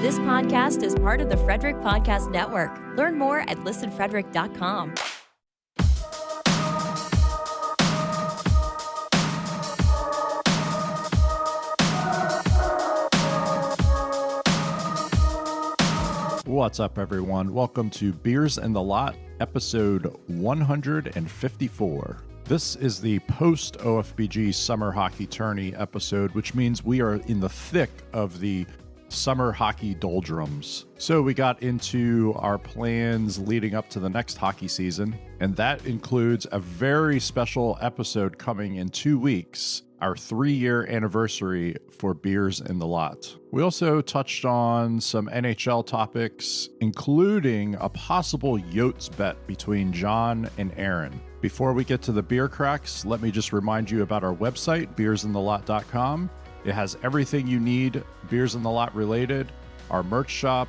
This podcast is part of the Frederick Podcast Network. Learn more at listenfrederick.com. What's up, everyone? Welcome to Beers and the Lot, episode 154. This is the post-OFBG Summer Hockey Tourney episode, which means we are in the thick of the summer hockey doldrums. So we got into our plans leading up to the next hockey season, and that includes a very special episode coming in 2 weeks, our 3-year anniversary for Beers in the Lot. We also touched on some NHL topics, including a possible Yotes bet between John and Aaron. Before we get to the beer cracks, let me just remind you about our website, beersinthelot.com. It has everything you need Beers in the Lot related, our merch shop,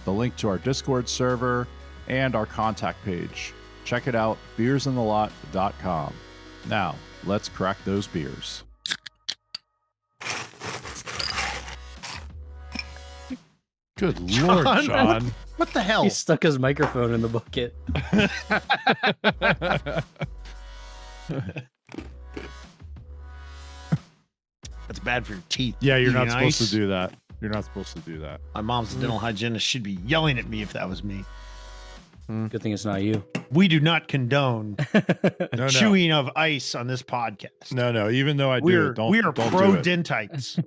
the link to our Discord server, and our contact page. Check it out, beersinthelot.com. Now, let's crack those beers. Good Lord, John. What the hell? He stuck his microphone in the bucket. That's bad for your teeth. Yeah, you're Eating not supposed ice. to do that. You're not supposed to do that. My mom's dental hygienist should be yelling at me if that was me. Good thing it's not you. We do not condone No, chewing of ice on this podcast. no. Even though I do, We're it, don't. we are don't pro do it. dentites.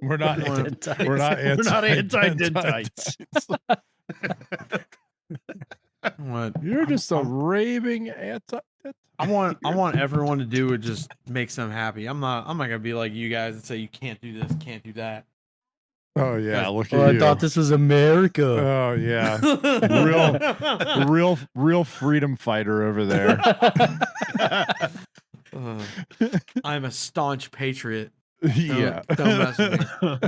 We're not. Dentites. We're not. We're not anti-dentites. What? You're just a raving anti. I want everyone to do what just makes them happy. I'm not gonna be like you guys and say you can't do this, can't do that. Oh yeah, look at Oh, you. I thought this was America. Oh yeah, real freedom fighter over there. I'm a staunch patriot. Yeah. Don't mess with me.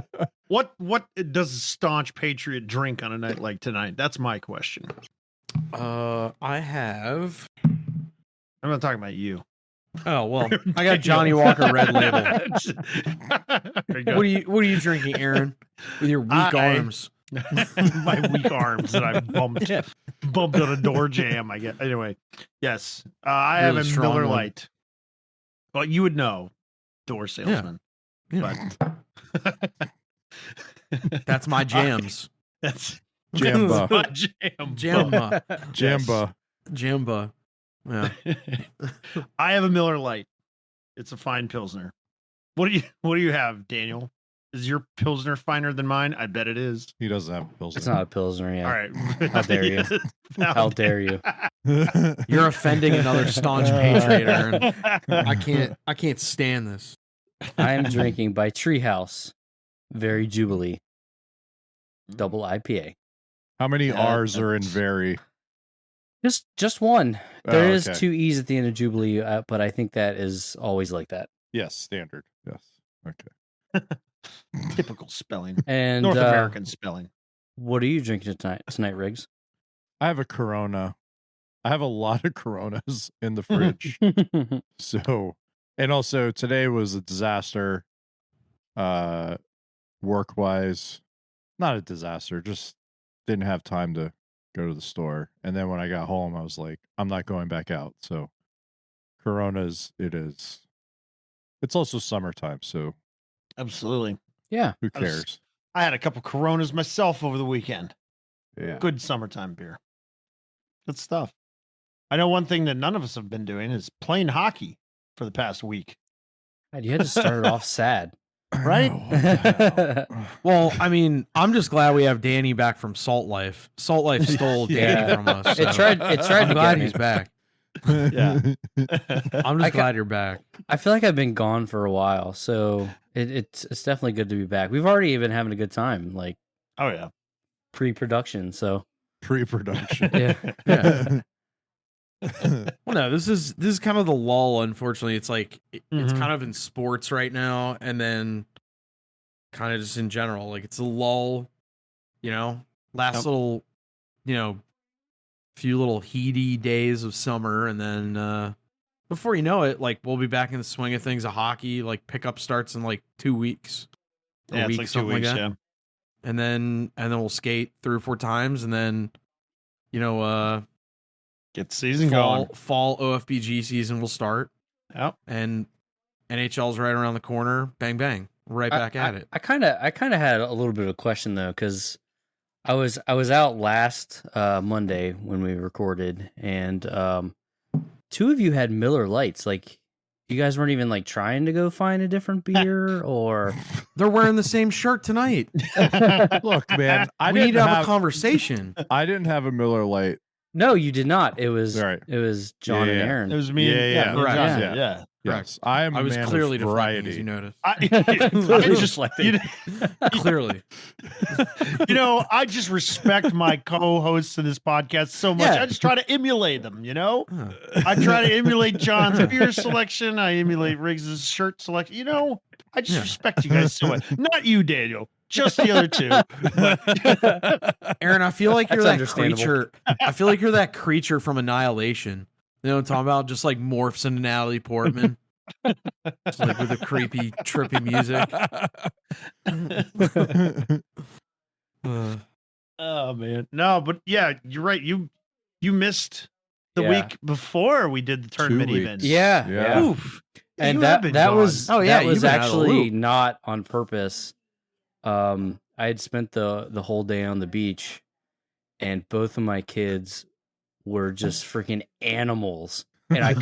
What does a staunch patriot drink on a night like tonight? That's my question. I have. I'm not talking about you. Oh well, I got Johnny Walker Red Label. There you go. What are you drinking, Aaron? With your weak arms. My weak arms that I bumped on a door jam. I guess. Anyway, yes, I have Really a strong Miller one. Lite. Well, you would know, door salesman. Yeah. But That's my jams. that's Jamba. my jam. Jamba. Jamba. Jamba. Yeah. I have a Miller Lite. It's a fine pilsner. What do you have, Daniel? Is your pilsner finer than mine? I bet it is. He doesn't have pills. It's not a pilsner, yeah. All right. How dare you? How dare you? You're offending another staunch patriot, Aaron. I can't stand this. I am drinking by Treehouse, Very Jubilee, double IPA. How many R's are in very? Just one. There is okay. 2 E's at the end of Jubilee, but I think that is always like that. Yes, standard. Yes. Okay. Typical spelling. And North American spelling. what are you drinking tonight, Riggs? I have a Corona. I have a lot of Coronas in the fridge. So, and also today was a disaster, work-wise. Not a disaster, just didn't have time to go to the store. And then when I got home, I was like, I'm not going back out. So Coronas, it is. It's also summertime, so Absolutely. Yeah. who cares? I had a couple Coronas myself over the weekend. Yeah. Good summertime beer. Good stuff. I know one thing that none of us have been doing is playing hockey for the past week. God, you had to start it off sad. Right? Well, I mean, I'm just glad we have Danny back from Salt Life. Salt Life stole Yeah. Danny from us. It tried I'm to glad get me. he's back. Yeah. I'm I just glad you're back. I feel like I've been gone for a while, so it's definitely good to be back. We've already been having a good time, like Oh yeah. pre-production. So Pre-production. yeah, Yeah. Well, no, this is kind of the lull. Unfortunately, it's like it's Mhm. kind of in sports right now, and then kind of just in general, like it's a lull. Last Yep. little, few little heady days of summer, and then before you know it, like we'll be back in the swing of things of hockey. Like pickup starts in like 2 weeks. Yeah, it's like 2 weeks. Yeah. and then we'll skate 3 or 4 times, and then Get the season going. Fall OFBG season will start. Yep. And NHL's right around the corner. Bang bang, right back at it. I kind of had a little bit of a question though, because I was out last Monday when we recorded, and 2 of you had Miller Lights. Like, you guys weren't even like trying to go find a different beer, or They're wearing the same shirt tonight. Look, man, We need to have a conversation. I didn't have a Miller Lite. no, you did not. It was Right. it was John and Yeah. Aaron. It was me. Yeah, me and right. Johnny, Yeah. yeah. Yes, I am. I was a man clearly of deflecting, as variety. you noticed. I just, Reflecting. Clearly. I just respect my co-hosts of this podcast so much. Yeah. I just try to emulate them. Huh. I try to emulate John's beer selection. I emulate Riggs's shirt selection. I just Yeah. respect you guys so much. Not you, Daniel. Just the other 2. Aaron, I feel like you're That's that understandable. creature. I feel like you're that creature from Annihilation. You know what I'm talking about? Just like morphs into Natalie Portman. Just like with the creepy, trippy music. Oh man, no, but yeah, you're right. You missed the Yeah. week before we did the tournament weeks. events. Yeah, Yeah. yeah. Oof. And You have that been that gone. was Oh, yeah, that was you've been out of the actually loop. not on purpose. I had spent the whole day on the beach, and both of my kids were just freaking animals, and I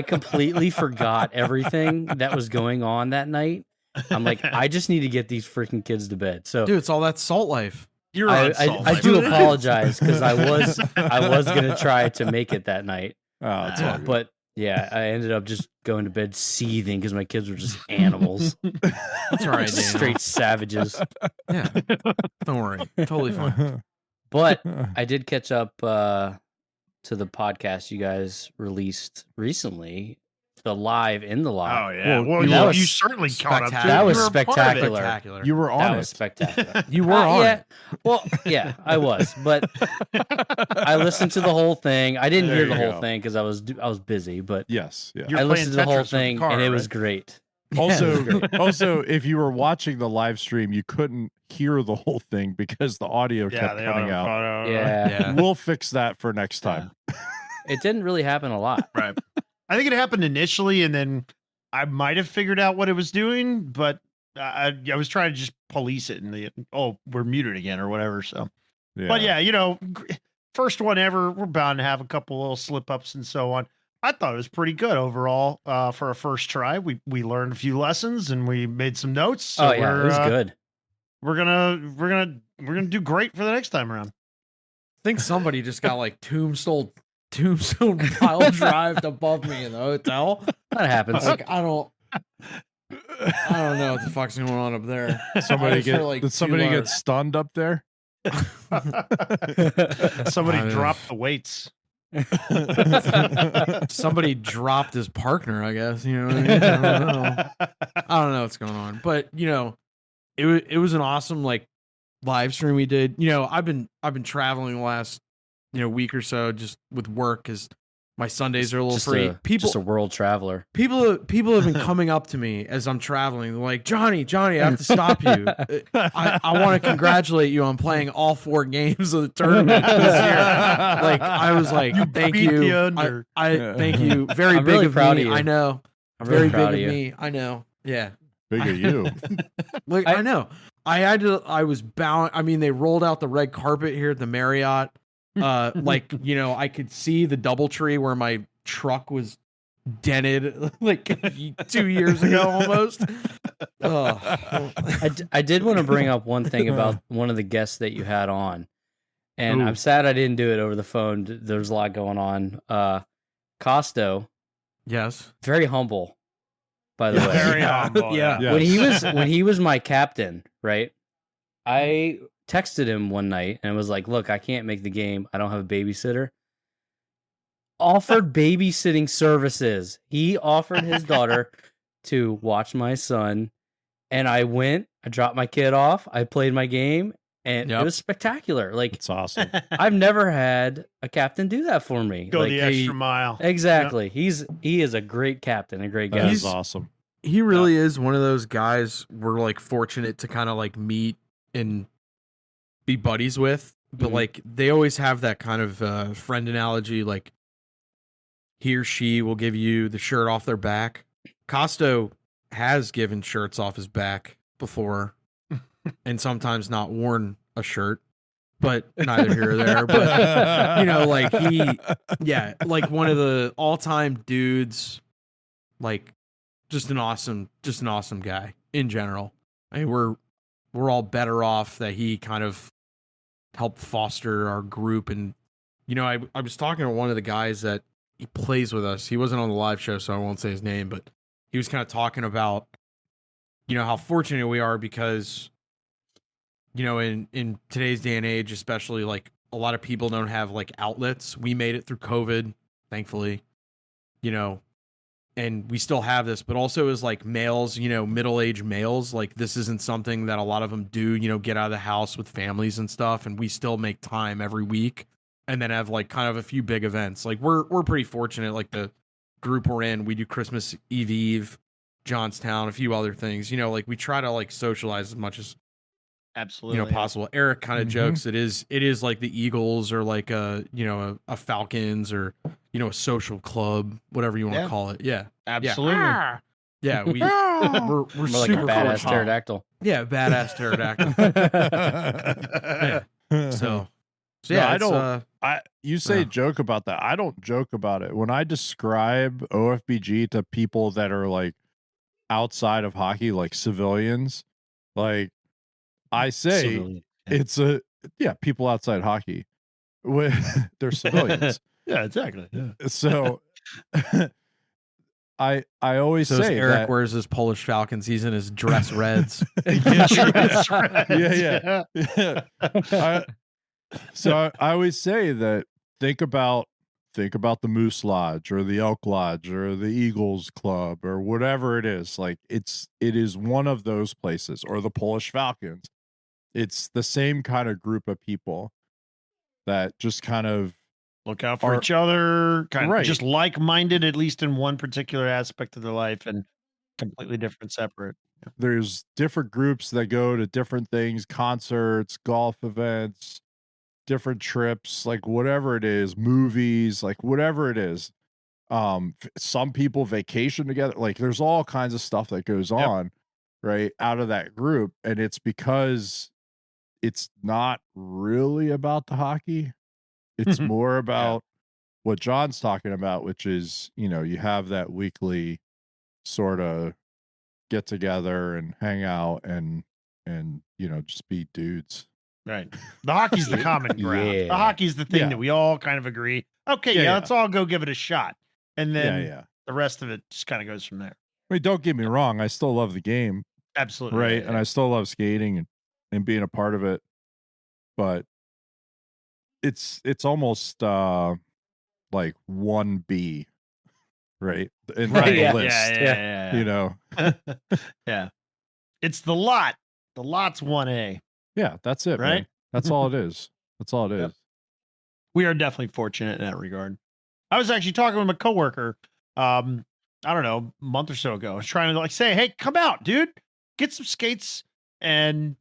completely forgot everything that was going on that night. I'm like, I just need to get these freaking kids to bed. So Dude, it's all that salt life. You're I, on salt. I do Life. apologize, because I was gonna try to make it that night, Oh, it's all good. but yeah, I ended up just going to bed seething because my kids were just animals, That's all right, Daniel. straight savages. Yeah. Don't worry. Totally fine. But I did catch up to the podcast you guys released recently, the live in the live. Oh yeah. Well, Well, that you, was you certainly caught up. To That it. was You were a part of it. spectacular. You were on That it. was spectacular. You were on yeah. it. Well, yeah, I was, but I listened to the whole thing. I didn't There hear the you whole go. thing because I was busy, but Yes. Yeah. You're I playing listened to the Tetris whole with the thing, car, and it was right? great. Also, if you were watching the live stream, you couldn't hear the whole thing because the audio Yeah, kept they cutting out. Yeah, Yeah. We'll fix that for next time. it didn't really happen a lot. Right. I think it happened initially, and then I might have figured out what it was doing, but I was trying to just police it, and we're muted again or whatever. So, but yeah, first one ever. We're bound to have a couple little slip ups and so on. I thought it was pretty good overall for a first try. We learned a few lessons and we made some notes. So Oh yeah, it was good. We're gonna do great for the next time around. I think somebody just got like tombstone pile drived above me in the hotel. That happens. Like I don't know what the fuck's going on up there. Somebody just heard, like, did somebody two get loud- stunned up there? Somebody I mean- dropped the weights. Somebody dropped his partner, I guess. You know what I mean? I don't know what's going on. But it was an awesome like live stream we did. I've been traveling the last week or so just with work because my Sundays are a little free. Just a world traveler. People have been coming up to me as I'm traveling. They're like, Johnny, I have to stop you. I want to congratulate you on playing all 4 games of the tournament this year. Like, I was like, thank beat you. the under. I thank you. Very I'm big really of proud me. of you. I know. I'm Very really big proud of of you. me. I know. Yeah. Big of you. Like, I know. I was bound. I mean, they rolled out the red carpet here at the Marriott. I could see the DoubleTree where my truck was dented like 2 years ago almost. I did want to bring up one thing about one of the guests that you had on, and Ooh. I'm sad I didn't do it over the phone. There's a lot going on. Costo, Yes. very humble, by the way. Very humble. Yeah. Yes. When he was my captain, right? I texted him one night and was like, "Look, I can't make the game. I don't have a babysitter." Offered babysitting services. He offered his daughter to watch my son, and I went. I dropped my kid off. I played my game, and Yep. it was spectacular. Like, It's awesome. I've never had a captain do that for me. Go Like, the extra mile. exactly. He is a great captain, a great guy. That is awesome. He really is one of those guys we're like fortunate to kind of like meet and be buddies with, but like they always have that kind of friend analogy, like he or she will give you the shirt off their back. Costo has given shirts off his back before and sometimes not worn a shirt, but neither here or there. But like like one of the all-time dudes, like just an awesome guy in general. I mean, we're all better off that he kind of helped foster our group. And I was talking to one of the guys that he plays with us. He wasn't on the live show, so I won't say his name, but he was kind of talking about how fortunate we are because in today's day and age, especially, like a lot of people don't have like outlets. We made it through COVID, thankfully, and we still have this, but also as like males, middle-aged males, like this isn't something that a lot of them do, get out of the house with families and stuff. And we still make time every week and then have like kind of a few big events. Like we're pretty fortunate. Like the group we're in, we do Christmas Eve, Johnstown, a few other things, like we try to like socialize as much as absolutely possible. Eric kind of jokes it is like the Eagles or like a Falcons or a social club, whatever you want to call it. Yeah, absolutely. Yeah, we're more like a badass pterodactyl. Yeah, badass pterodactyl. Yeah. So yeah, you say joke about that. I don't joke about it. When I describe OFBG to people that are like outside of hockey, like civilians, like I say it's people outside hockey. They're civilians. Yeah, exactly. Yeah. So I always say Eric that wears his Polish Falcons. He's in his dress reds. Yeah. So I always say that think about the Moose Lodge or the Elk Lodge or the Eagles Club or whatever it is. Like it is one of those places, or the Polish Falcons. It's the same kind of group of people that just kind of look out for each other, kind of just like-minded, at least in one particular aspect of their life, and completely different, separate. Yeah. There's different groups that go to different things, concerts, golf events, different trips, like whatever it is, movies, like whatever it is. Some people vacation together. Like there's all kinds of stuff that goes on right out of that group. And it's because it's not really about the hockey. It's more about what John's talking about, which is, you have that weekly sort of get together and hang out and just be dudes. Right. The hockey's the common ground. The hockey's the thing that we all kind of agree. Okay, let's all go give it a shot. And then the rest of it just kind of goes from there. I mean, don't get me wrong. I still love the game. Absolutely. Right. And I still love skating and being a part of it. But it's almost like 1B, right? In the list. Yeah. It's the lot. The lot's 1A. Yeah, that's it, right? Man. That's all it is. That's all it is. We are definitely fortunate in that regard. I was actually talking with my coworker, I don't know, a month or so ago. I was trying to say, hey, come out, dude. Get some skates and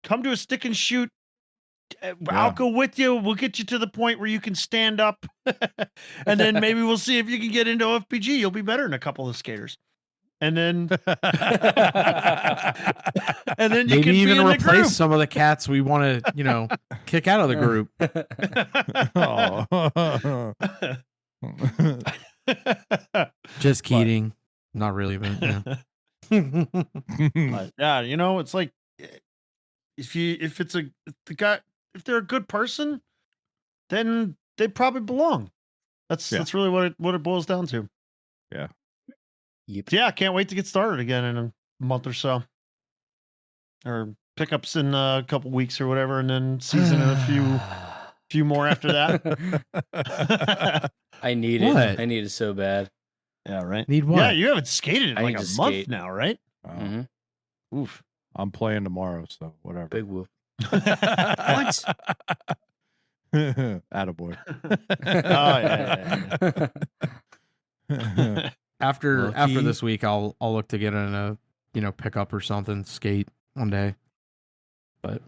come to a stick and shoot. I'll go with you. We'll get you to the point where you can stand up. And then maybe we'll see if you can get into OFPG. You'll be better than a couple of skaters. And then and then you maybe can even be replace some of the cats we want to, kick out of the group. Just kidding. Not really, but yeah. It's like if they're a good person, then they probably belong. That's really what it boils down to. Yeah. Yep. Yeah, I can't wait to get started again in a month or so, or pickups in a couple weeks or whatever, and then season in a few more after that. I need it. I need it so bad. Yeah, right. Need what? Yeah, you haven't skated in like a month now, right? Oof. I'm playing tomorrow, so whatever. Big whoop. What? Attaboy. Yeah. After this week, I'll look to get in a pickup or something, skate one day. But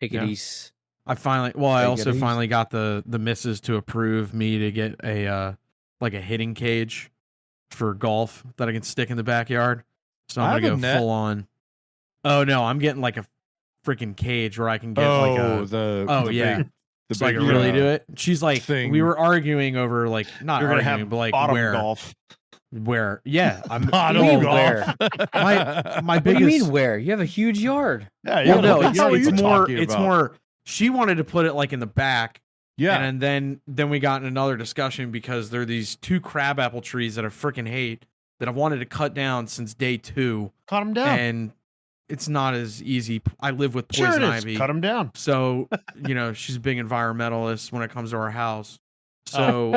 Take it easy. I also finally got the missus to approve me to get a like a hitting cage for golf that I can stick in the backyard. So I'm gonna go full on. Oh no, I'm getting like a freaking cage where I can get big, so I can really do it. She's like, we were arguing over like not arguing, but like where golf. Where? Yeah, I'm bottom golf. Where? My biggest. What do you mean where? You have a huge yard. Yeah, well, no, it's more. It's more. She wanted to put it like in the back. Yeah, and then we got in another discussion because there are these 2 crabapple trees that I freaking hate that I've wanted to cut down since day 2. Cut them down, and it's not as easy. I live with poison ivy. Cut them down. So she's a big environmentalist when it comes to our house. So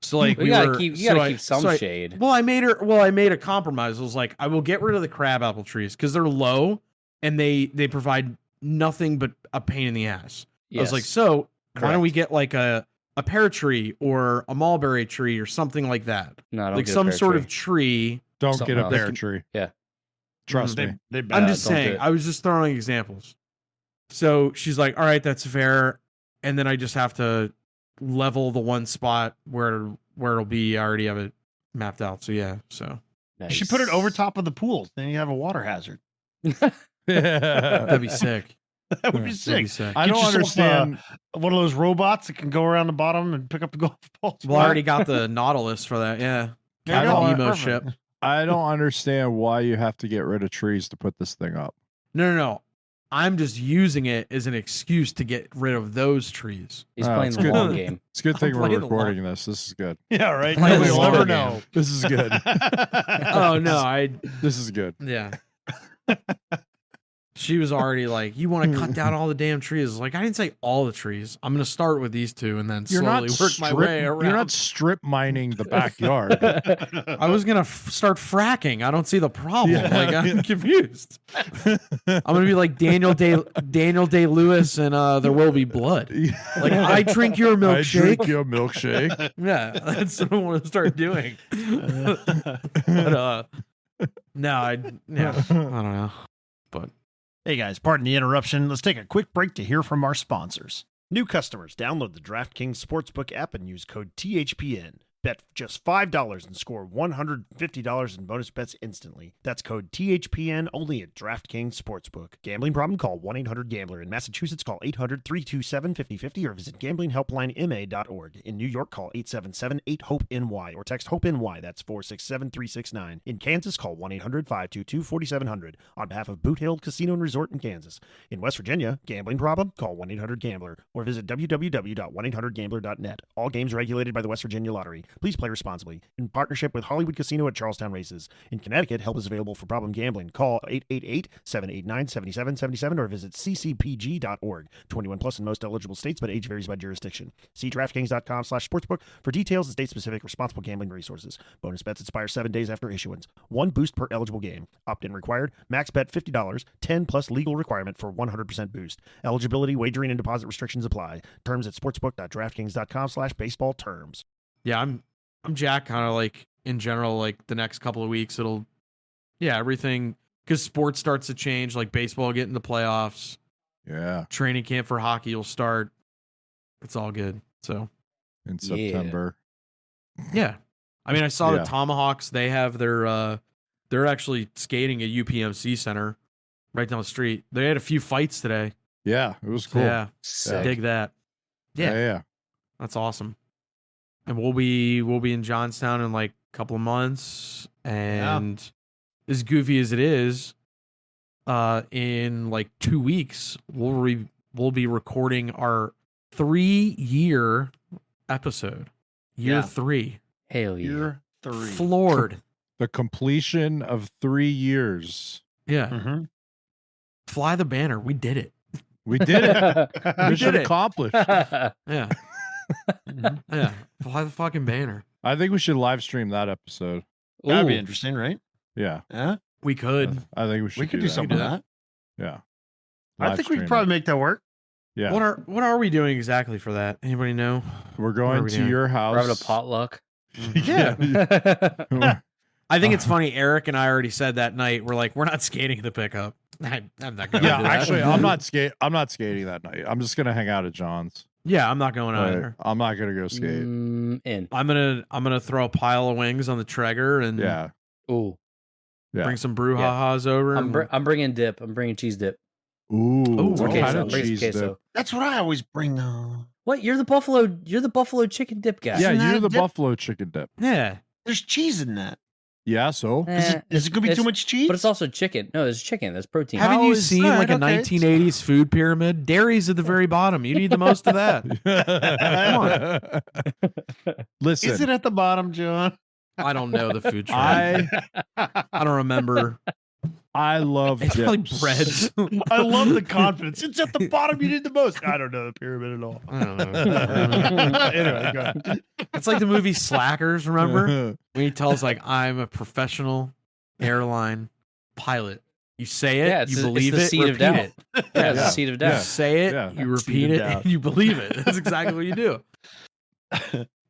so like you gotta keep some shade. Well, I made a compromise. I was like, I will get rid of the crabapple trees because they're low and they provide nothing but a pain in the ass. Yes. I was like, so why don't we get like a pear tree or a mulberry tree or something like that? No, like some sort of tree. Don't get a pear tree. Yeah. Trust me. I'm just saying. I was just throwing examples. So she's like, all right, that's fair. And then I just have to level the one spot where it'll be. I already have it mapped out. So yeah. So nice. You should put it over top of the pool. Then you have a water hazard. That'd be sick. That would be sick. I don't understand. One of those robots that can go around the bottom and pick up the golf balls. Well, I already got the Nautilus for that. Yeah. Nemo ship. I don't understand why you have to get rid of trees to put this thing up. No. I'm just using it as an excuse to get rid of those trees. He's playing the long game. It's a good thing we're recording this. This is good. Yeah, right. We'll never know. This is good. Oh no, This is good. Yeah. She was already like, "You want to cut down all the damn trees?" I was like, I didn't say all the trees. I'm going to start with these 2 and then slowly work my way around. You're not strip mining the backyard. I was going to start fracking. I don't see the problem. Yeah. Like I'm confused. I'm going to be like Daniel Day-Lewis and There Will Be Blood. Like I drink your milkshake. I drink your milkshake. Yeah, that's what I want to start doing. But no, I don't know. But hey guys, pardon the interruption. Let's take a quick break to hear from our sponsors. New customers, download the DraftKings Sportsbook app and use code THPN. Bet just $5 and score $150 in bonus bets instantly. That's code THPN only at DraftKings Sportsbook. Gambling problem? Call 1-800-GAMBLER. In Massachusetts, call 800-327-5050 or visit gamblinghelplinema.org. In New York, call 877-8-HOPE-NY or text HOPE-NY. That's 467-369. In Kansas, call 1-800-522-4700 on behalf of Boot Hill Casino and Resort in Kansas. In West Virginia, gambling problem? Call 1-800-GAMBLER or visit www.1800gambler.net. All games regulated by the West Virginia Lottery. Please play responsibly. In partnership with Hollywood Casino at Charlestown Races. In Connecticut, help is available for problem gambling. Call 888-789-7777 or visit ccpg.org. 21 plus in most eligible states, but age varies by jurisdiction. See DraftKings.com/sportsbook for details and state-specific responsible gambling resources. Bonus bets expire 7 days after issuance. 1 boost per eligible game. Opt-in required. Max bet $50. 10 plus legal requirement for 100% boost. Eligibility, wagering, and deposit restrictions apply. Terms at sportsbook.draftkings.com/baseball terms. Yeah, I'm Jack. Kind of like in general, like the next couple of weeks, everything because sports starts to change. Like baseball getting the playoffs. Yeah, training camp for hockey will start. It's all good. So in September. Yeah, I mean, I saw the Tomahawks. They have their they're actually skating at UPMC Center right down the street. They had a few fights today. Yeah, it was cool. Yeah, dig that. Yeah, that's awesome. And we'll be in Johnstown in like a couple of months, and as goofy as it is, in like 2 weeks we'll be recording our 3-year episode. Year 3. Hell yeah. Year 3. Floored. The completion of 3 years. Yeah. Mm-hmm. Fly the banner. We did it. We did it. Mission accomplished. Yeah. Yeah. Fly the fucking banner. I think we should live stream that episode. That'd be interesting, right? Yeah. Yeah. We could. I think we should. We could do something like that. Yeah. I think we could probably make that work. Yeah. What are we doing exactly for that? Anybody know? We're going to your house. We're having a potluck. Yeah. I think it's funny. Eric and I already said that night. We're like, we're not skating the pickup. I'm not going. Yeah, actually, I'm not skating that night. I'm just gonna hang out at John's. Yeah, I'm not going either. I'm not gonna go skate. In. I'm gonna throw a pile of wings on the Traeger and Ooh. bring some brouhahas over. I'm bringing dip. I'm bringing cheese dip. Ooh, what kind of cheese dip? That's what I always bring. What? You're the buffalo chicken dip guy. Yeah, you're the dip? buffalo chicken dip. Yeah, There's cheese in that. Yeah, so Is it going to be too much cheese? But it's also chicken. No, there's chicken. That's protein. haven't How you is seen that? like a Okay. 1980s food pyramid? Dairy's at the very bottom. You need the most of that. Listen, Is it at the bottom, John? I don't know the food trend. I don't remember. I love It's dips. like breads. I love the confidence. It's at the bottom. You need the most. I don't know the pyramid at all. I don't know. Anyway, go ahead. It's like the movie Slackers, remember? When he tells like, I'm a professional airline pilot. You say it, Yeah, you believe it's the it, seed of repeat doubt. it. Yeah, it's Yeah. the seed of You doubt. say it, Yeah. you repeat Seed of it, doubt. and you believe it. That's exactly what you do.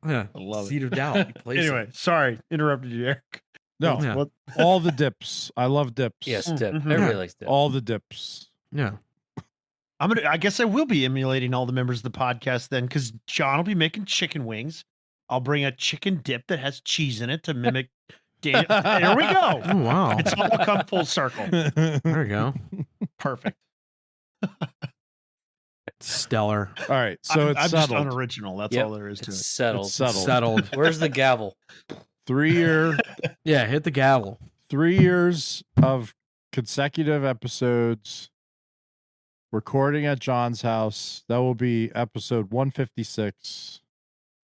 Yeah. I love Seed of doubt. You place Anyway, sorry, interrupted you, Eric. No, Yeah. What? all the dips. I love dips. Yes, dip. Mhm. Everybody likes dip. all the dips. it. Yeah. I guess I will be emulating all the members of the podcast then, because John will be making chicken wings. I'll bring a chicken dip that has cheese in it to mimic Daniel. There we go. Oh, wow. It's all come full circle. There we go. Perfect. Stellar. All right, so I'm it's just settled. unoriginal. That's Yep. all there is to It's it. settled. It's settled. Settled. Where's the gavel? 3 year, Yeah, hit the gavel. 3 years of consecutive episodes recording at John's house. That will be episode 156.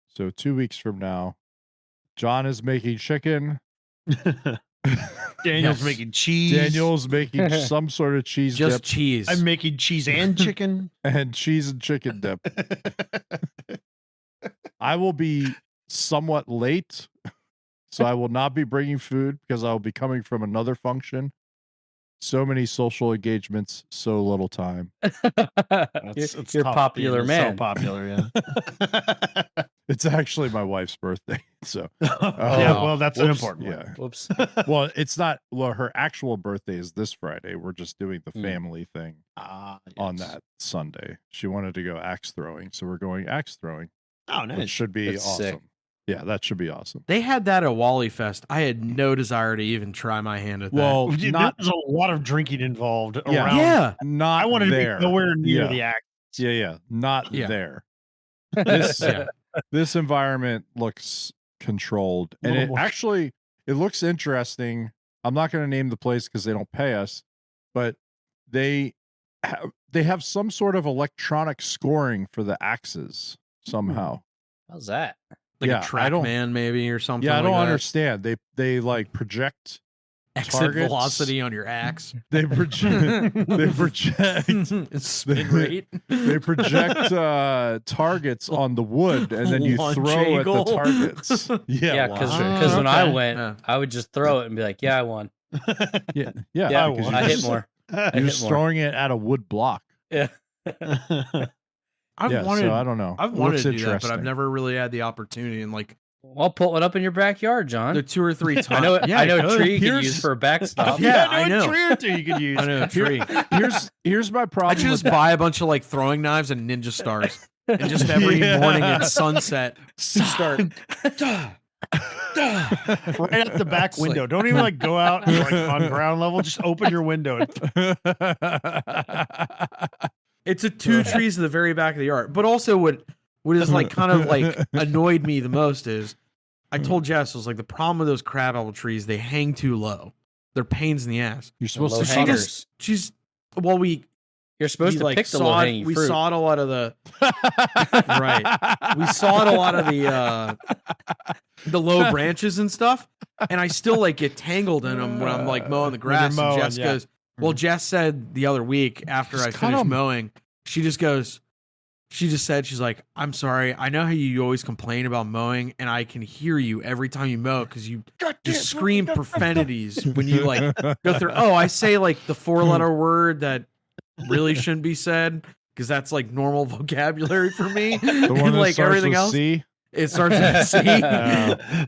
So 2 weeks from now, John is making chicken. Daniel's Yes. making cheese. Daniel's making some sort of cheese Just dip cheese. I'm making cheese and chicken. and cheese and chicken dip. I will be somewhat late, so I will not be bringing food because I will be coming from another function. So many social engagements, so little time. You're tough popular being man. So popular, yeah. It's actually my wife's birthday, so Yeah, well, that's an whoops, important one. yeah. Whoops. Well, it's not. Well, her actual birthday is this Friday. We're just doing the Hmm. family thing Ah, on yes. that Sunday. She wanted to go axe throwing, so we're going axe throwing, Oh, which nice. should be That's awesome. sick. Yeah, that should be awesome. They had that at Wally Fest. I had no desire to even try my hand at that. Well, There not was a lot of drinking involved Yeah. around. yeah. not I wanted there. to be nowhere near Yeah. the act. Yeah, not Yeah. there. This Yeah. this environment looks controlled, and Little it more. actually it looks interesting. I'm not going to name the place because they don't pay us, but they have some sort of electronic scoring for the axes somehow. How's that? Like Yeah, a I don't- TrackMan maybe or something. Yeah, I don't like that. understand. They like project. Exit targets. velocity on your axe. They project. they project. Spin rate. They project targets on the wood, and then you Launch throw at angle. the targets. Yeah, wow. because when I okay. went, Yeah. I would just throw it and be like, "Yeah, I won. yeah, Yeah, because won. I you're hit just- more. I You're hit just more." throwing it at a wood block. Yeah, I've Yeah, wanted. so I don't know. I've It wanted looks to do that, but I've interesting. never really had the opportunity. And like I'll put one up in your backyard, John. the 2 or 3 times. I know. Yeah, I know a good. tree you could Here's- use for a backstop. Yeah, I I know. know. A tree or two you could use. I know a tree. Here's my I problem. should just with buy a bunch of like throwing knives and ninja stars, and just every Yeah. morning at sunset start. Right at the back It's window. like- Don't even like go out and, like on ground level. Just open your window. And It's a 2 trees at the very back of the yard. But also what is like kind of like annoyed me the most is I told Jess, I was like, the problem with those crabapple trees, they hang too low. They're pains in the ass. You're supposed Low to. She hangers. just she's well You're supposed we, to like, pick the saw low it- hanging we fruit. saw it a lot of the Right. We saw it a lot of the low branches and stuff, and I still like get tangled in them when I'm like mowing the When you're grass. mowing, And Jess yeah. goes, "Well, Jess said the other week after Just I cut finished 'em. mowing, she just goes, she just said, she's like, I'm sorry, I know how you always complain about mowing, and I can hear you every time you mow because you just scream profanities when you like go through. Oh, I say like the 4-letter word that really shouldn't be said because that's like normal vocabulary for me. The one And that like starts everything with else. C. It starts with a C.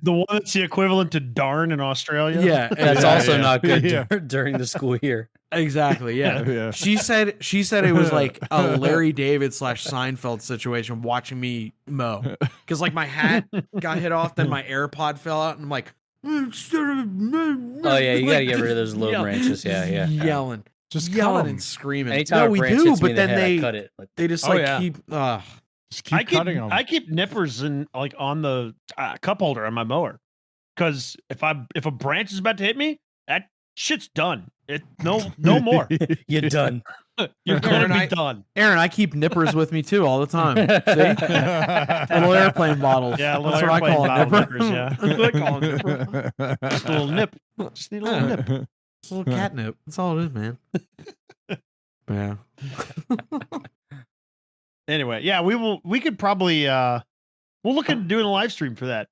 The one that's the equivalent to darn in Australia. Yeah, That's also not good Yeah. during the school year. exactly. Yeah. Yeah. She said it was like a Larry David / Seinfeld situation watching me mow because like my hat got hit off, then my AirPod fell out, and I'm like, Oh yeah, you gotta get rid of those low Yell- branches. Yeah. yelling, Just yelling cut 'em. and screaming. Anytime No, a we branch do, hits me but in the then head, I cut it. Like, they just Oh, like yeah. keep. Just keep cutting them. I keep nippers in like on the cup holder on my mower because if a branch is about to hit me, that shit's done. No more. you're done. You're Aaron, going to be done. Aaron, I keep nippers with me too all the time. See, little airplane bottles. Yeah, little that's what I airplane call a bottle nipper. nippers, yeah. That's what I call a nipper. Just a little nip. Just need a little nip. It's a little catnip. That's all it is, man. Yeah. Anyway, yeah, we could probably we'll look into doing a live stream for that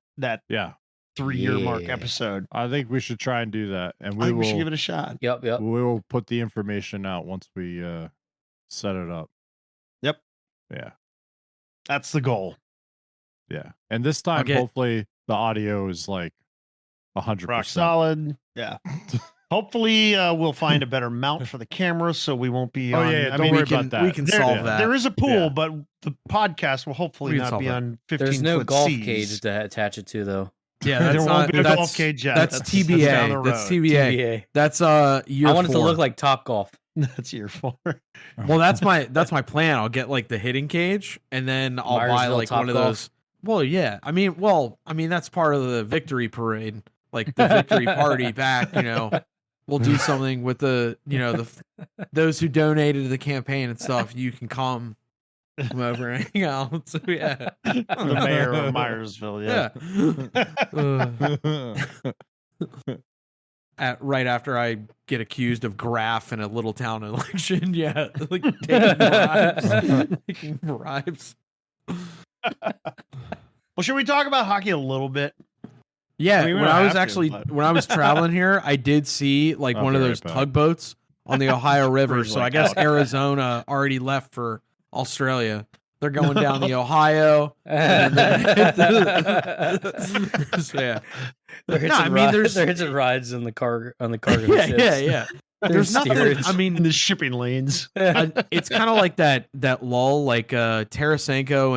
Yeah, 3-year mark Yeah. episode. I think we should try and do that, and I we think we should will. give it a shot. Yep. We will put the information out once we set it up. Yep. Yeah, That's the goal. yeah. And this time, Okay. hopefully, the audio is like 100%. Rock solid. Yeah. Hopefully, we'll find a better mount for the camera, so we won't be. Oh, on, yeah, I don't mean, worry we can, about that. We can there, solve that. There is a pool, Yeah. but the podcast will hopefully We can not solve be that. on 15 There's no foot golf seas. cage to attach it to, though. Yeah, There that's won't not. be a That's golf cage yet. That's That's TBA. down the That's road. TBA. TBA. That's year I want it to 4. look like Top Golf. That's year 4. Well, that's my plan. I'll get like the hitting cage, and then I'll buy Myersville like one of Topgolf. those. Well, yeah. I mean, that's part of the victory parade, like the victory party back. We'll do something with the those who donated to the campaign and stuff. You can come over and hang out. So yeah, The mayor of Myersville. Yeah. Right after I get accused of graft in a little town election, yeah, like taking bribes. Well, should we talk about hockey a little bit? Yeah, I mean, we when don't I was have to, actually but- when I was traveling here, I did see like I'll one be of right those back. tugboats on the Ohio River. Pretty So I like guess out. Arizona already left for Australia. They're going down the Ohio. So, yeah. They're hitching, I mean, there's- they're hitching rides on the cargo Yeah, ships. yeah. There's nothing. steerage. I In mean, the shipping lanes. it's kind of like that lull, like Tarasenko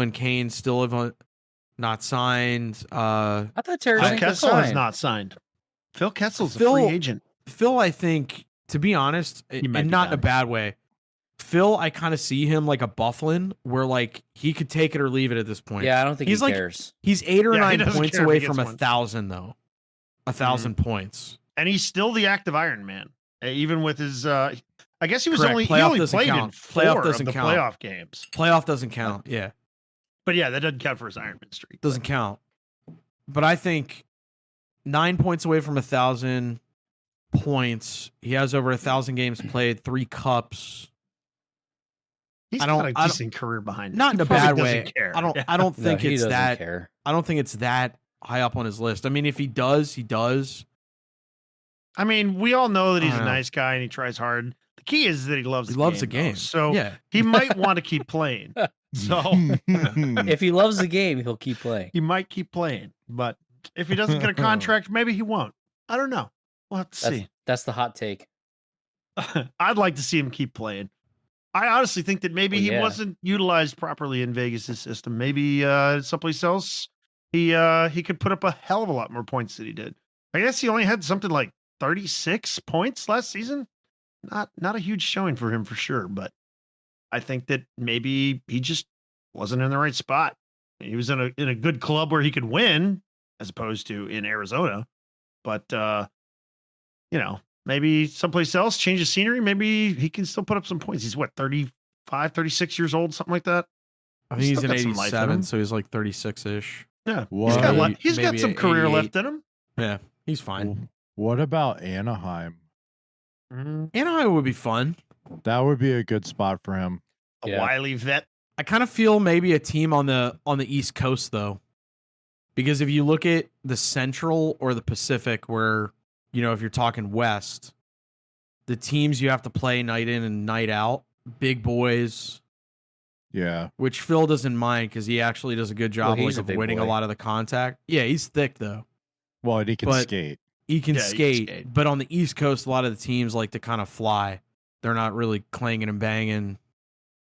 and Kane still have not signed. I thought Phil Tarasenko Kessel is signed. not signed. Phil Kessel's a Phil- free agent. Phil, I think, to be honest, and might be not in a done. bad way. Phil, I kind of see him like a Bufflin, where like he could take it or leave it at this point. Yeah, I don't think He's he like- cares. He's 8 or Yeah, he 9 doesn't points care if away he from gets 1,000 though. 1,000 points. And he's still the active Iron Man. Even with his I guess he was Correct. only he Playoff only doesn't played in count. 4 Playoff of doesn't the count. playoff games. Playoff doesn't count. Yeah, But yeah, that doesn't count for his Ironman streak. doesn't count. But I think 9 points away from 1,000 points. He has over 1,000 games played, 3 cups. He's I don't- got a I don't- decent career behind him. Not in He a probably bad doesn't way. care. I don't. Yeah. I don't No, think he it's doesn't that. care. I don't think it's that high up on his list. I mean, if he does, he does. I mean, we all know that he's I a don't know. nice guy and he tries hard. The key is that he loves He the loves game. the game. Though. So yeah, he might want to keep playing. So If he loves the game, he'll keep playing. he might keep playing. But if he doesn't get a contract, maybe he won't. I don't know. We'll have to That's, see. that's the hot take. I'd like to see him keep playing. I honestly think that maybe Well, he yeah. wasn't utilized properly in Vegas' system. Maybe someplace else he could put up a hell of a lot more points than he did. I guess he only had something like 36 points last season. Not a huge showing for him for sure, but I think that maybe he just wasn't in the right spot. He was in a good club where he could win as opposed to in Arizona. But maybe someplace else, change the scenery. Maybe he can still put up some points. He's what, 35, 36 years old, something like that. I think he's Still an got some life in him. 87, so he's like 36-ish. Yeah. What? He's got Maybe some career 88. left in him. Yeah, he's fine. What about Anaheim? Anaheim would be fun. That would be a good spot for him. A Yeah. wily vet. I kind of feel maybe a team on the East Coast though, because if you look at the Central or the Pacific, where if you're talking West, the teams you have to play night in and night out, big boys. Yeah. which Phil doesn't mind because he actually does a good job he's a of big winning a boy. lot of the contact. Yeah, he's thick though. Well, and he can But- skate. He can Yeah, he can skate, skate. but on the East Coast, a lot of the teams like to kind of fly. They're not really clanging and banging,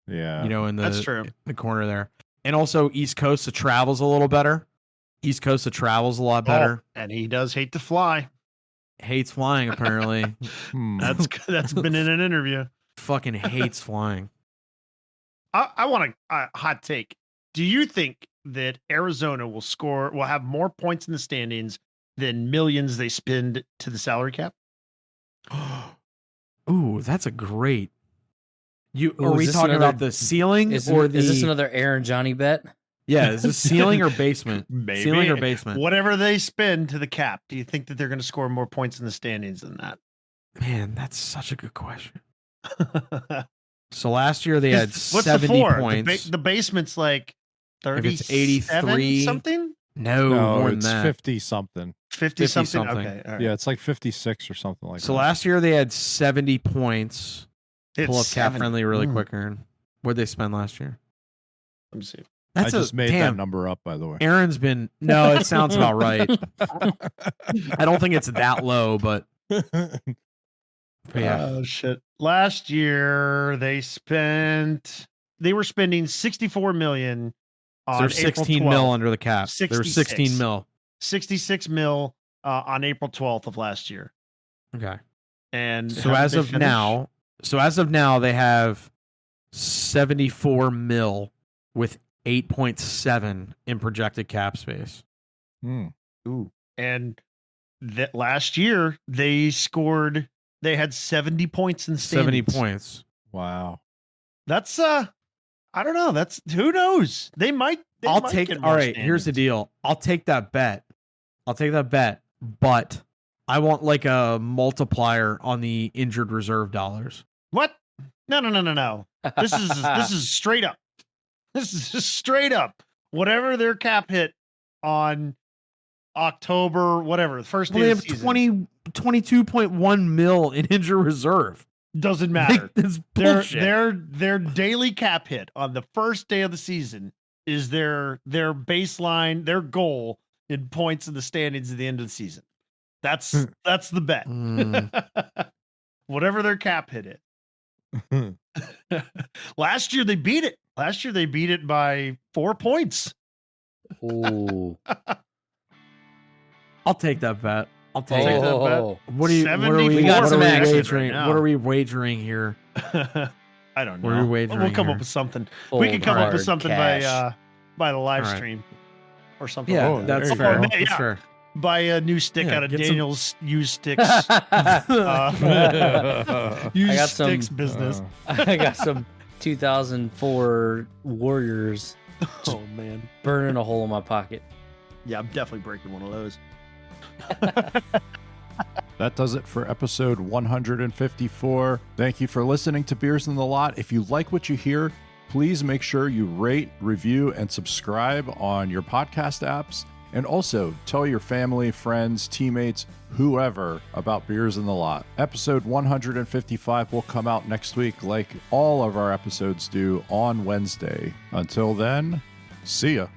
Yeah. in That's true. the corner there. And also East Coast, the travel's a little better. East Coast, the travel's a lot better. And he does hate to fly. Hates flying, apparently. That's been in an interview. Fucking hates flying. I want a hot take. Do you think that Arizona will have more points in the standings than millions they spend to the salary cap? Ooh, that's a great. Ooh, Are we is this talking another- about the ceiling Is or the? this another Aaron and Jonny bet? Yeah, is this ceiling or basement? Maybe. Ceiling or basement? Whatever they spend to the cap, do you think that they're going to score more points in the standings than that? Man, that's such a good question. So last year they had What's 70 the floor? points. The basement's like 30. If it's 83 something. No, No, more than it's that. 50 something. 50 something. something. Okay. All right. Yeah, it's like 56 or something like So that. last year they had 70 points. It's Pull up Cap 70. Friendly really Mm. quick, Aaron. What'd they spend last year? Let me see. I just made that number up, by the way. Aaron's been no, it sounds about right. I don't think it's that low, but yeah. Oh shit. Last year they were spending 64 million on There's April 16 12th. mil under the cap. There was 66. 16 mil. 66 mil on April 12th of last year. Okay. And So how did as they of finish? now, they have 74 mil with 8.7 in projected cap space. Hmm. Ooh. And that last year they had 70 points in the 70 standings. points. Wow. That's I don't know. That's who knows. They might I'll might take get more all right, here's the standings. deal. I'll take that bet, but I want like a multiplier on the injured reserve dollars. What? No. This is straight up. This is just straight up. Whatever their cap hit on October, whatever, the first Well, day they of have the season, 22.1 mil in injured reserve. doesn't matter. Like, that's Their bullshit. their daily cap hit on the first day of the season is their baseline, their goal in points in the standings at the end of the season. That's the bet. Whatever their cap hit it. Last year they beat it. Last year they beat it by 4 points. Ooh. I'll take that bet. I'll take Take it. that bet. Oh. What are you? What are 74 we? We got What some are we action wagering? right now. What are we wagering here? I don't What are know. we wagering We'll come here? up with something. Full We can come up with hard something cash. by the live All right. stream or something. Yeah, Oh, like there that's you fair. go. That's Yeah. fair. Buy a new stick Yeah, out of get some- Daniel's used sticks. Used got some- sticks business. I got some 2004 Warriors Oh man. burning a hole in my pocket. Yeah, I'm definitely breaking one of those. That does it for episode 154. Thank you for listening to Beers in the Lot. If you like what you hear, please make sure you rate, review, and subscribe on your podcast apps. And also tell your family, friends, teammates, whoever about Beers in the Lot. Episode 155 will come out next week like all of our episodes do on Wednesday. Until then, see ya.